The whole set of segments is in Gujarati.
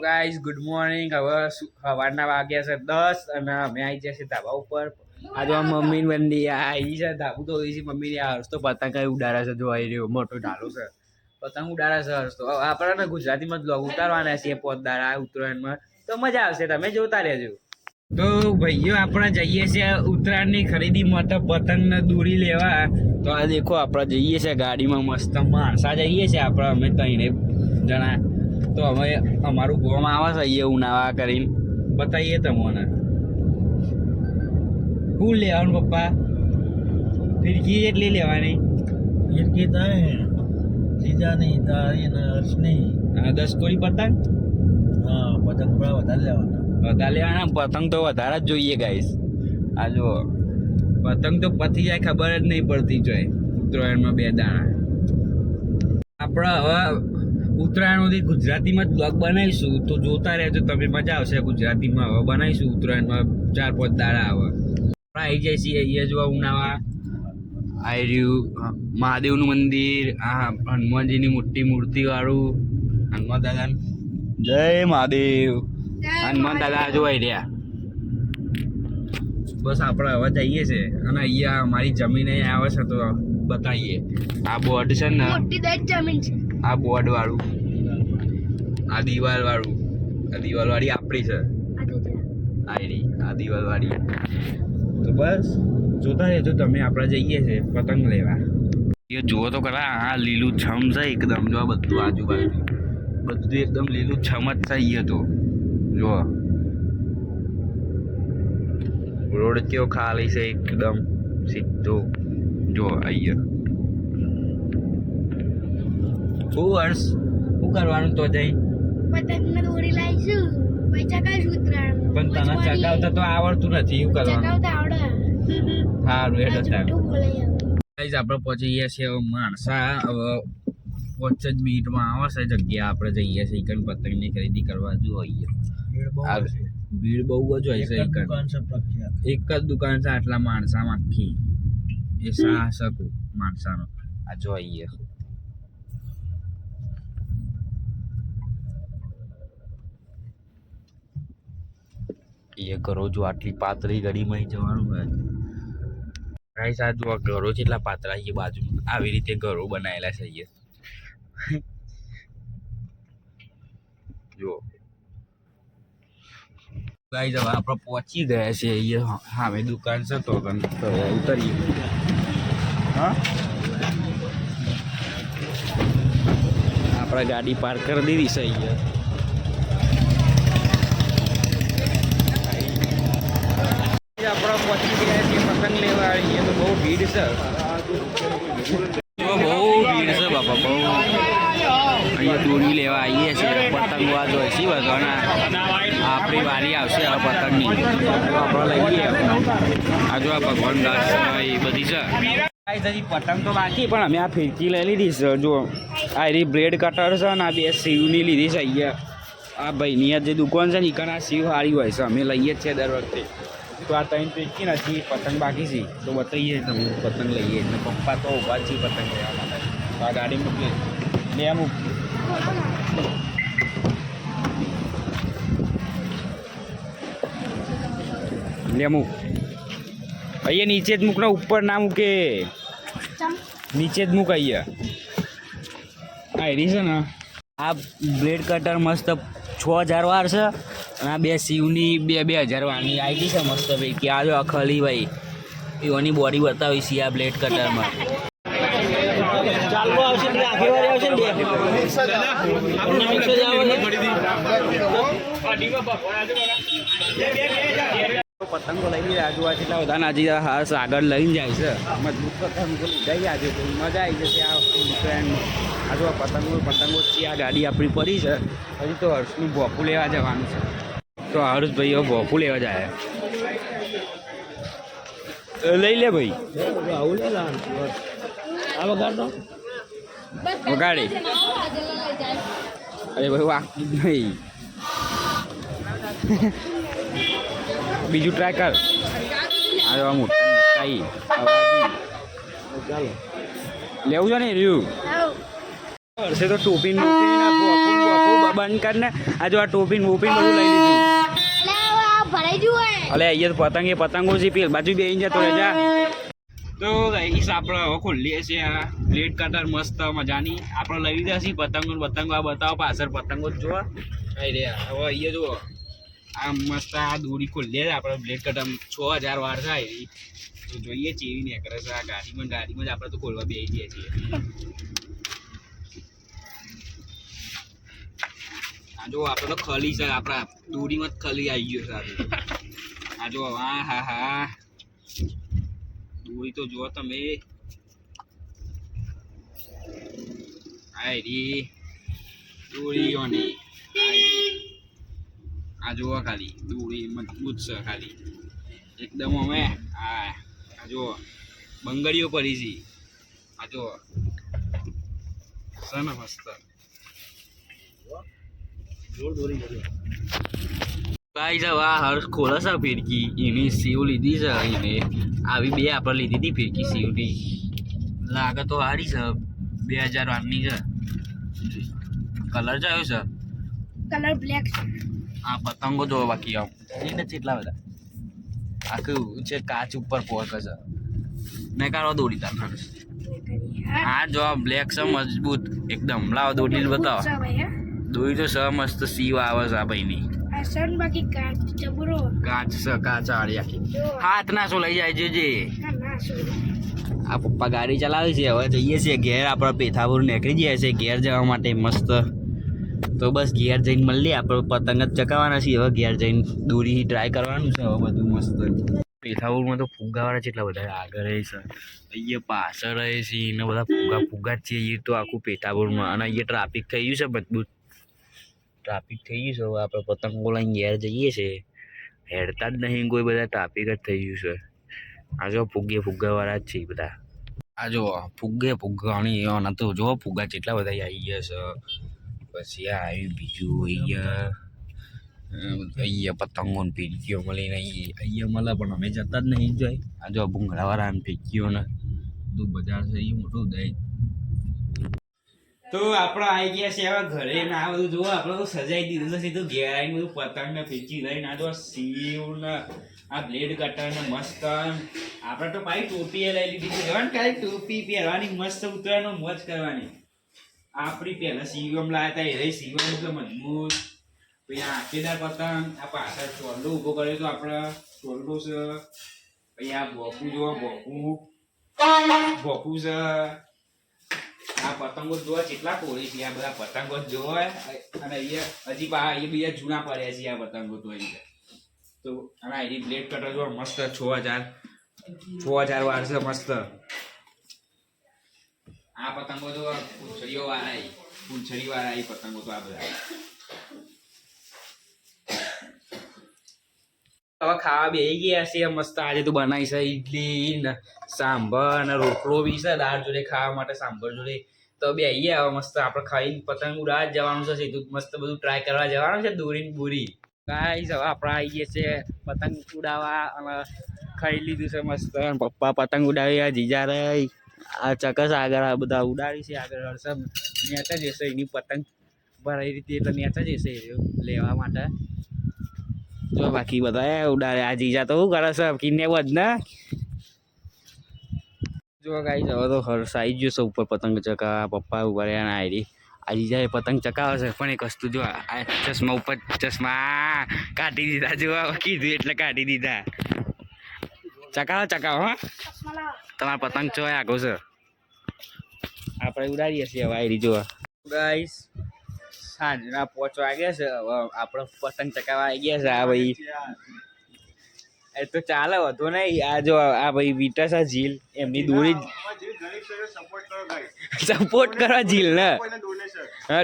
Guys good morning. હવે સવારના વાગ્યા છે 10 અને અમે આવી ગયા છે ધાબા ઉપર. આજે મમ્મી બંદી આવી છે ધાબુ તો હોય છે. મમ્મી હર્ષ તો પતંગ કઈ ઉડાડે છે. જો આવી રહ્યો મોટો ઢાલો છે, પતંગ ઉડાડે છે હર્ષ તો. આપણે ગુજરાતીમાં જ બ્લોગ ઉતારવાના છીએ પોતદારા ઉત્તરાયણમાં, તો મજા આવશે, તમે જોતા રહેજો. તો ભાઈઓ આપણે જઈએ છીએ ઉત્તરાયણની ખરીદી માટે પતંગ ને દોરી લેવા. તો આ દેખો આપણે જઈએ છીએ ગાડીમાં, મસ્ત માણસા જઈએ છીએ આપણે, અમે ત્રણે જણા. તો હવે અમારું ગોમ આવે છે અહીંયા ઉનાવા કરીને બતાવીએ તમને. શું લેવાનું પપ્પા? ફિરકી જેટલી લેવાની? ફિરકી ત્રણ તારી ને હર્ષની. 10 કોડી પતંગ. હા, પતંગ થોડા વધારે લેવાના. પતંગ તો વધારે જ જોઈએ ગાઈસ. આ જો પતંગ તો પતી જાય ખબર જ નહીં પડતી જોઈ ઉત્તરાયણમાં 2 દાણા. આપણે હવે ઉત્તરાયણ સુધી ગુજરાતીમાં જ બ્લોગ બનાવીશું, તો જોતા રહેજો તમે, મજા આવશે. ગુજરાતીમાં હવે બનાવીશું ઉત્તરાયણમાં 4-5 દાડા. હવે આપણે આવી જાય છીએ અહીંયા જોવા ઉનાવા. આવી રહ્યું મહાદેવનું મંદિર, આ હનુમાનજીની મોટી મૂર્તિ વાળું. હનુમાન દાદા જય મહાદેવ. હનુમાન દાદા જોવાઈ રહ્યા. બસ આપણે હવે જઈએ છે અને અહીંયા અમારી જમીન આવે છે તો બતાવીએ. આ બોર્ડ છે ને, જમીન છે. આ બોર્ડ વાળું, આ દિવાલ વાળું, આ દિવાલ વાળી આપણી છે. આ દિવાલ વાળી. તો બસ જોતા રહેજો તમે, આપણે જઈએ છે પતંગ લેવા. એ જુઓ તો ખરા, આ લીલું છમ છે એકદમ. જો બધું આજુબાજુ બધું એકદમ લીલું છમ જ છે. તો જુઓ રોડ કેવો ખાલી છે એકદમ સીધો. જો અહીંયા વર્ષ શું કરવાનું તો જઈ પતંગ ને દોરી લાવીશું, પછી ચગાવીશું ઉત્તરાયણ. પણ તને ચગાવતા તો આવડતું નથી, એવું કરવાનું. ચગાવતા આવડે. સારું એટલે તાર બોલાય આપણે પહોંચી ગયા છીએ માણસા. હવે 5 જ મિનિટમાં આવશે જગ્યા. આપણે જઈએ છીએ ઈકન પતંગની ખરીદી કરવા. જો અહીંયા ભીડ બહુ જ હોય છે. એક જ દુકાન છે આટલા માણસામાં આખી. એ સાહસક માણસાનો. આ જો અહીંયા એ ઘરો જો આટલી પાતળી ગળીમાં જવાનું હોય. ગાઈસ આ જો ઘરો કેટલા પાતળા છે બાજુમાં. આવી રીતે ઘરો બનાવેલા છે અહીંયા. જો ગાઈસ હવે આપણે પહોંચી ગયા છીએ અહીંયા. સામે દુકાન છે તો ઉતરીએ. હા, આપણે ગાડી પાર્ક કરી દીધી છે અહીંયા. આપણે પહોંચી ગયા છીએ પતંગ લેવા. અહીંયા તો બહુ ભીડ છે. બહુ ભીડ છે બાપા, બહુ. અહીંયા દોરી લેવા આવીએ છીએ. પતંગવા જો છે બધાના. આપણી વારી આવશે આ પતંગની, આપણે લઈએ. આ જો આ ભગવાન દાસ એ બધી છે. હજી પતંગ તો બાકી, પણ અમે આ ફિરકી લઈ લીધી છે. જો આ એની બ્લેડ કટર છે ને આ 2 શિવની લીધી છે અહીંયા. આ ભાઈની જે દુકાન છે ને એ આ શિવ સારી હોય છે, અમે લઈએ જ છીએ દર વખતે. તો આ 3 ફિરકી નથી, પતંગ બાકી છે તો બતાવીએ તમે. પતંગ લઈએ એટલે પપ્પા તો ઊભા જ છે પતંગ લેવા માટે. તો આ ગાડી મૂકીએ લે મૂકીએ. લે મૂક અહીંયા. નીચે જ મૂકને, ઉપર ના મૂકે. નીચે જ મૂક અહીંયા. હા એરી છે ને આ બ્લેડ કટર મસ્ત 6000 વાર છે. અને આ 2 શિવની 2000 વારની આવી છે મસ્ત ભાઈ. કે આ જો અખલી ભાઈ એની બોડી બતાવી છે આ બ્લેડ કટરમાં. પતંગો લઈ લીધા. આજુબાજુ એટલા બધા નાજી હર્ષ આગળ લઈને જાય છે. મજબૂત પતંગ લીધા આજે તો મજા આવી જશે આ ઉત્તરાયણમાં. આજુ આ પતંગો છે. આ ગાડી આપણી પડી છે. હજી તો હર્ષનું ભોપું લેવા જવાનું છે. તો હર્ષભાઈ હવે ભોપું લેવા જાય. લઈ લે ભાઈ. વગાડી. અરે ભાઈ વાગતું જ નહીં. બીજું ટ્રાય કર. આ મોટા ચાલો લેવું છે ને રહ્યું. હશે તો ટોપી બંધ કરીને આ જો આ ટોપી બોપીન બધું લઈ લીધું. એટલે હવે આ ભરાઈ ગયું હોય. અલે અહીંયા પતંગો છે પેલ બાજુ બે જતો રહેજા. તો ગાઈસ આપણે હવે ખોલીએ છીએ આ બ્લેડ કટર મસ્ત મજાની આપણે લઈ લીધા છીએ પતંગો આ બતાવો પાછળ પતંગો જ જુઓ હવે અહીંયા જુઓ આ મસ્ત આ દોરી ખોલીએ આપણે બ્લેડ કટર 6000 વાર થાય તો જોઈએ ચેવી નીકળે છે આ ગાડીમાં જ આપણે તો ખોલવા બેસી જઈએ છીએ. આ જો આપણે તો ખલી છે આપણા દોરીમાં જ ખલી આવી ગયો છે આ જો હા દોરી તો જુઓ તમે આયરી દોરીઓની આ જુઓ ખાલી દોરી મજબૂત છે ખાલી એકદમ અમે આ જુઓ બંગડીઓ પડી છે આ જુઓ છે ને મસ્ત ગાઈસ હવે આ હર્ષ ખોલે છે ફિરકી એની સીવ લીધી છે એને આવી બે આપણે લીધી હતી ફિરકી સીવની લાગે તો સારી છે 2008ની છે કલર કયો છે કલર બ્લેક છે. આ પતંગો જો બાકી આમ એને કેટલા બધા આખું છે કાચ ઉપર પોક છે ને કાઢો દોડી તાર આ જો બ્લેક છે મજબૂત એકદમ લાવો દોડી બતાવો છે ભાઈ હે. દોરી તો સ મસ્ત સીવ આવે છે આ ભાઈની આ સન બાકી કાચ જબરો. કાચ છે કાચ આડી આખી હાથ ના શું લઈ જાય છે ના શું આ પપ્પા ગાડી ચલાવે છે હવે જઈએ છીએ ઘેર આપણા પેથાપુર નીકળી જઈએ છીએ ઘેર જવા માટે મસ્ત તો બસ ઘેર જઈને મળીએ આપણે પતંગ જ ચકાવવાના છીએ હવે ઘેર જઈને દોરી ટ્રાય કરવાનું છે હવે બધું મસ્ત પેથાપુરમાં તો ફુગ્ગાવાળા કેટલા બધા આગળ રહે છે અહીંયા પાછળ રહે છે એને બધા ફુગ્ગા જ છે એ તો આખું પેથાપુરમાં અને અહીંયા ટ્રાફિક થઈ ગયું છે મજબૂત ટ્રાફિક થઈ ગયું છે હવે આપણે પતંગો લઈને ઘેર જઈએ છીએ હેડતા જ નહીં કોઈ બધા ટ્રાફિક જ થઈ ગયું છે આ જો ફુગ્ગાવાળા જ છે બધા આ જો ફુગ્ગાની એવાના તો જો ફુગ્ગા કેટલા બધા આવી ગયા છે પછી આ આવ્યું બીજું અહીંયા પતંગો ને ફીરકીઓ મળીને અહીંયા મળે પણ અમે જતા જ નહીં જોઈ આ જો ભૂંગળાવાળા ને ફીરકીઓને બધું બજાર છે એ મોટું દઈ તો આપણે આવી ગયા છે હવે ઘરે ને આ બધું જુઓ આપણે તો સજાઈ દીધું છે સીધું ઘેર આવીને બધું પતંગ ને ફીરકી લઈને આ જો સીવ ને આ બ્લેડ કટર ને મસ્ત આપણે તો ભાઈ ટોપી લઈ લીધી છે ખાલી ટોપી પહેરવાની મસ્ત ઉતરવાનું મોજ કરવાની આપણી પહેલા સીવમ લાવ્યા હતા એ રહી સીવમ એટલે મજબૂત પછી આ આખેદાર પતંગ આ પાછળ ચોરલો ઊભો કર્યો તો આપણે ચોરલો છે પછી આ બોકું જો બોકું છે આ પતંગો જોવા કેટલા કોળી છે આ બધા પતંગો જોવા અને અહીંયા હજી એ બીજા જૂના પડ્યા છે આ પતંગો તો અહીંયા તો અને એની બ્લેડ કટર જો મસ્ત 6000 વાર છે મસ્ત આ પતંગો તો પૂંછડીઓ વાળા એ પતંગો તો આ બધા હવે ખાવા બેસી ગયા છે મસ્ત આજે તો બનાવી છે ઈડલી ને સાંભર અને રોટલો બી છે દાળ જોડે ખાવા માટે સાંભર જોડે તો બેસી ગયા હવે મસ્ત આપણે ખાઈને પતંગ ઉડાવવા જવાનું છે સીધું મસ્ત બધું ટ્રાય કરવા જવાનું છે દોરી બુરી ગાઈસ હવે આપણે આવી ગયા છે પતંગ ઉડાવવા અને ખાઈ લીધું છે મસ્ત પપ્પા પતંગ ઉડાવી જીજા રહી આ ચકસ આગળ આ બધા ઉડાડી છે આગળ હર્ષમ નેચા જશે એની પતંગ ભરાઈ રીતે એટલે નેચા જશે લેવા માટે જો બાકી બધા ઉડાડે આ જીજા તો શું કરે છે કિન્ને બધ ને જો ગાઈસ હવે તો હર્ષ આવી ગયો છે ઉપર પતંગ ચકા પપ્પા ઉભા રહ્યા ને આયરી આ જીજા પતંગ ચકાવે છે પણ એક વસ્તુ જો આ ચશ્મા ઉપર ચશ્મા કાઢી દીધા જો કીધું એટલે કાઢી દીધા ચકાવો હા તમારા પતંગ ચો આગો છે આપણે ઉડાડીએ છીએ હવે આયરી જો ગાઈસ સાંજના 5 વાગ્યા છે હવે આપણે પતંગ ચકાવવા આવી ગયા છે આ ભાઈ એ તો ચાલે વધુ નહીં આ જો આ ભાઈ વિટાસા ઝીલ એમની દોરી સપોર્ટ કરવા ઝીલ ને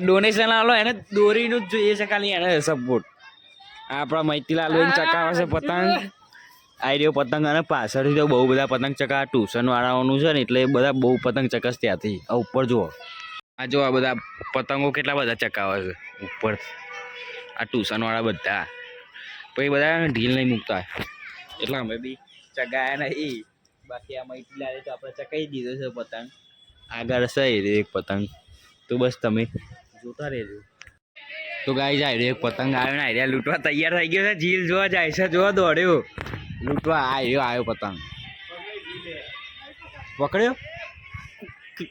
ડોનેશન આલો એને દોરીનું જ જોઈએ છે ખાલી એને સપોર્ટ આપણા મૈતીલાલ ચકાવે છે પતંગ આઈડિયો પતંગ અને પાછળથી તો બહુ બધા પતંગ ચકા ટ્યુશન વાળાઓનું છે ને એટલે બધા બહુ પતંગ ચકસ ત્યાંથી આ ઉપર જુઓ આ જો આ બધા પતંગો કેટલા બધા ચકાવે છે ઉપર આ ટ્યુશન વાળા બધા પછી બધા ઢીલ નહીં મૂકતા એટલે અમે બી ચગાયા નહીં બાકી આ મૈત્રીલાલે તો આપણે ચકાઈ દીધો છે પતંગ આગળ છે એક પતંગ તો બસ તમે જોતા રહેજો. તો ગાઈસ આ રહ્યો એક પતંગ આવ્યો ને આર્યા લૂંટવા તૈયાર થઈ ગયો છે. જીલ જોવા જાય છે, જોવા દોડ્યો લૂંટવા. આવ્યો પતંગ પકડ્યો.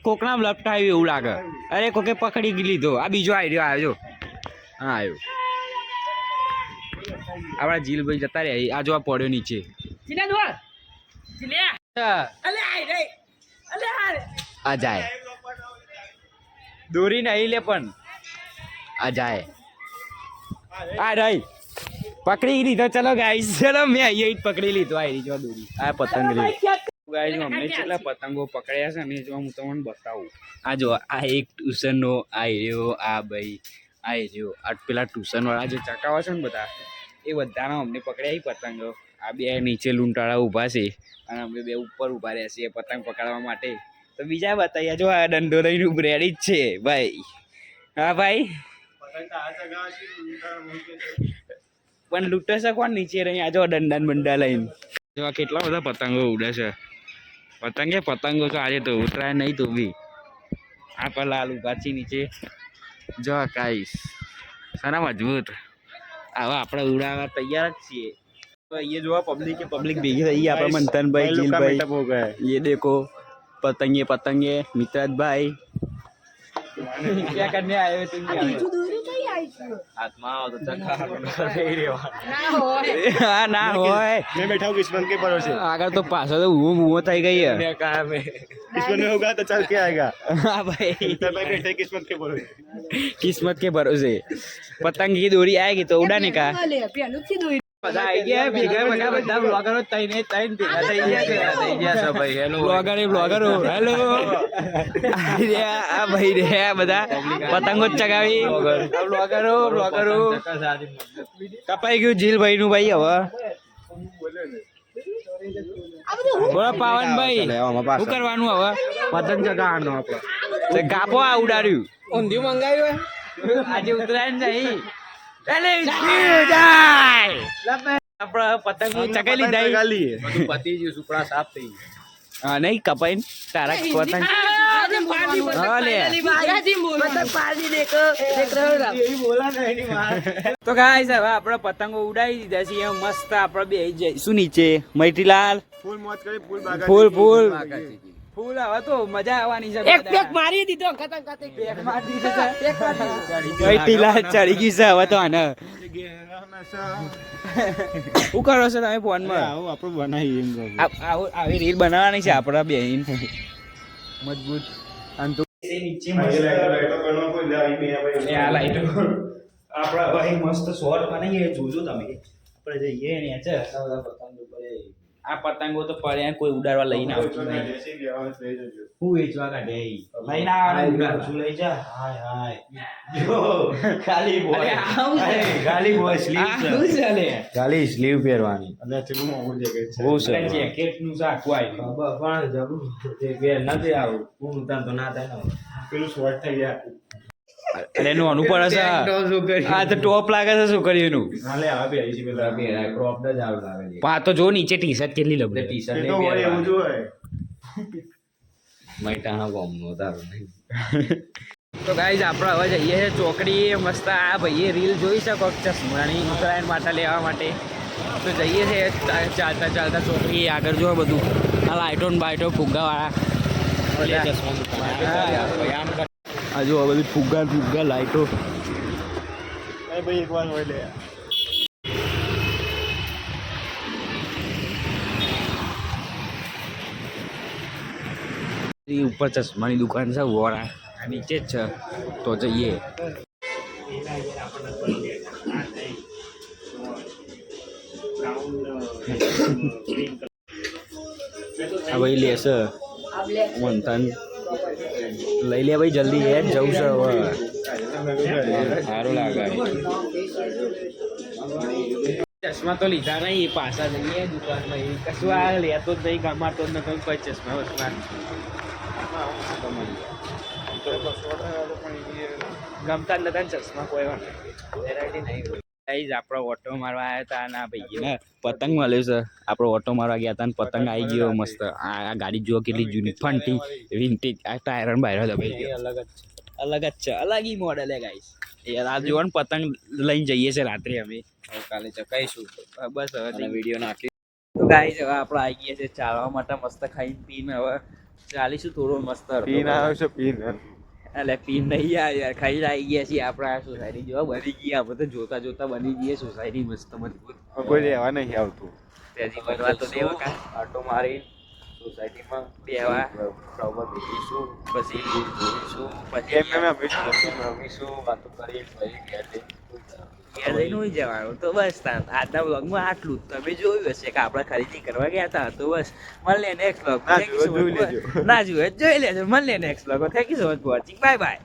કોકના લપટાવ્યું એવું લાગે. અરે કોકે પકડી લીધો. આ બીજો આવ્યો. હા આવ્યો. આપણા જીલભાઈ જતા રહ્યા. આ જોવા પડ્યો નીચે. આ જાય દોરી નહીં લે પણ આ જાય. આ રહી પકડી લીધો. ચલો ગાઈસ ચલો મેં અહીંયા જ પકડી લીધો. આ રહી જો દોરી. આ પતંગ રહી ગાઈસ. અમને કેટલા પતંગો પકડ્યા છે ને જો હું તમને બતાવું. આ જો આ એક ટ્યુશનનો આ રહ્યો. આ ભાઈ આ રહ્યો. આ પેલા ટ્યુશન વાળા જે ચકાવા છે ને બધા એ બધાનો અમને પકડ્યા પતંગો. આ બે નીચે લૂંટાળા ઊભા છે અને અમે બે ઉપર ઊભા રહ્યા છીએ પતંગ પકડવા માટે. તો બીજા બતાવ્યા જો આ દંડો લઈને રેડી જ છે ભાઈ. હા ભાઈ પણ લૂંટે છે કોણ નીચે રહી. આ જો દંડા બંડા લઈને જો આ કેટલા બધા પતંગો ઉડે છે. પતંગો તો આજે તો ઉતરાય નહીં તો બી. આ પર લાલ ઉભા છે નીચે. જો કાઈસ સારા મજબૂત. આવા આપણે ઉડાવવા તૈયાર જ છીએ. तो ये जो पब्लिक भीगी रही है अपना मंथन भाई जील भाई ये देखो पतंगे मित्राज भाई क्या करने आए हो तुम आत्मा तो हाँ ना होए मैं बैठा हूँ किस्मत के भरोसे. अगर तो पास तो वो થઈ ગઈ है किस्मत में होगा तो चल के आएगा. हाँ भाई बैठे किस्मत के भरोसे. किस्मत के भरोसे पतंग की डोरी आएगी तो उड़ाने का બધા આવી ગયા ભેગા બધા બ્લોગરો તઈને તઈને ભેગા થઈ ગયા છે ભાઈ. હેલો બ્લોગરો હેલો આ ભાઈ રે બધા પતંગો ચગાવી બ્લોગરો કપાઈ ગયું જીલભાઈ નું ભાઈ. હવે બોલો પાવનભાઈ શું કરવાનું હવે? પતંગ ચગાવવાનો આપણે કાપો. આ ઉડાડ્યું ઊંધિયું મંગાવ્યું આજે ઉતરાયણ નહીં. પતંગ ચગાઈ લીધા પતિ ગયું સુપડા સાફ થઈ હા નહીં કપાઈ તારા પતંગ તો ગાઈસ હવે આપણે પતંગો ઉડાવી દીધા છે મસ્ત. આપણે બે જઈશું નીચે મૈઠીલાલ. ફૂલ મોજ કરી ફૂલ બાગા ફૂલ હવે તો મજા આવવાની છે. એક મારી દીધો મૈઠીલાલ ચડી ગઈ છે હવે તો. આને શું કરો છો તમે ફોનમાં? આપણે બનાવીએ આવી રીલ બનાવવાની છે આપણા બેન મજબૂત. આપડા ભાઈ મસ્ત શોર્ટ બનાવીએ જોજો તમે. આપણે જઈએ ને આ પતંગો તો પડ્યા કોઈ ઉડાડવા લઈને આવતું નહીં. હું વેચવા કાઢે લઈને આવવાનું ઉડાડશું લઈ જા. ખાલી સ્લીવ પહેરવાની અને જેકેટ નું આખું આવ્યું પણ નથી આવું હું તો ના થાય ને પેલું શોર્ટ થઈ ગયા. અરે એનું અનુપર હશે. આ તો ટોપ લાગે છે છોકરીઓનું. હાલે આ પહેરી છે પેલા ક્રોપ જ આવ લાગે છે. પા તો જો નીચે ટી શર્ટ કેટલી લબડે. ટી શર્ટ તો હોય એવું જ હોય. મૈટાણા ગોમનો તારો નહીં. તો ગાઈઝ આપણે હવે જઈએ છે ચોકડી મસ્ત. આ ભાઈએ રીલ જોઈ શકો ચશ્માની ઉત્તરાયણ માટે લેવા માટે. તો જઈએ છે ચાલતા ચોકડી આગળ જો બધું આ લાઇટો ને બાઇટો ફુગ્ગાવાળા. આ જો બધું ફુગ્ગા લાઇટો. ભાઈ એક વાર હોય લે ઉપર ચશ્માની દુકાન છે વોરા નીચે જ છે. તો જઈએ આ ભાઈ લેશે મંથન લઈ લે ભાઈ જલ્દી એ જ જવું છે હવે. સારું લાગે. ચશ્મા તો લીધા નહીં પાછા જઈએ દુકાનમાં. કશું આ લેતો જ નહીં ગમાતો જ નથી કોઈ ચશ્મા વચમાં ગમતા જ નતા ચશ્મા કોઈ વેરાયટી નહીં. આપણે ઓટો મારવા આવ્યા હતા અને આ ભાઈ પતંગ મળ્યો છે. આપણે ઓટો મારવા ગયા હતા ને પતંગ આવી ગયો મસ્ત. આ ગાડી જુઓ કેટલી જૂની ફંટી વિન્ટેજ. આ ટાયર બાયરો દબાઈ ગયો. અલગ જ છે, અલગ ઈ મોડેલ હે ગાઈસ. યાર આ જોવો ને પતંગ લઈને જઈએ છે રાત્રે અમે. હવે કાલે ચકાઈશું. બસ હવે વિડીયો નાખી. તો ગાઈસ હવે આપણે આવી ગયા છે ચાલવા માટે, મસ્ત ખાઈને પીને હવે ચાલીશું થોડો મસ્ત. પીન આવ્યો છે પીન. એટલે પીન નહીં યાર, ખાઈ આવી ગયા છીએ આપણે. આ સોસાયટી જોવા બની ગઈ, આપણે તો જોતા જોતા બની ગઈ સોસાયટી મસ્ત મજબૂત. કોઈ રહેવા નહીં આવતું. ત્યાંથી બનવા તો દેવા કા આટો મારી સોસાયટીમાં બેવા બરાબર બેસીશું, પછી જોઈશું, પછી રમીશું, વાતો કરી ઘેર લઈને હોઈ જવાનું. તો બસ આજના બ્લોગમાં આટલું. તમે જોયું હશે કે આપણે ખરીદી કરવા ગયા હતા. તો બસ મળીએ નેક્સ્ટ બ્લોગ. ના જોયું જોઈ લેજો, મળીએ next blog. Thank you so much for watching. Bye bye.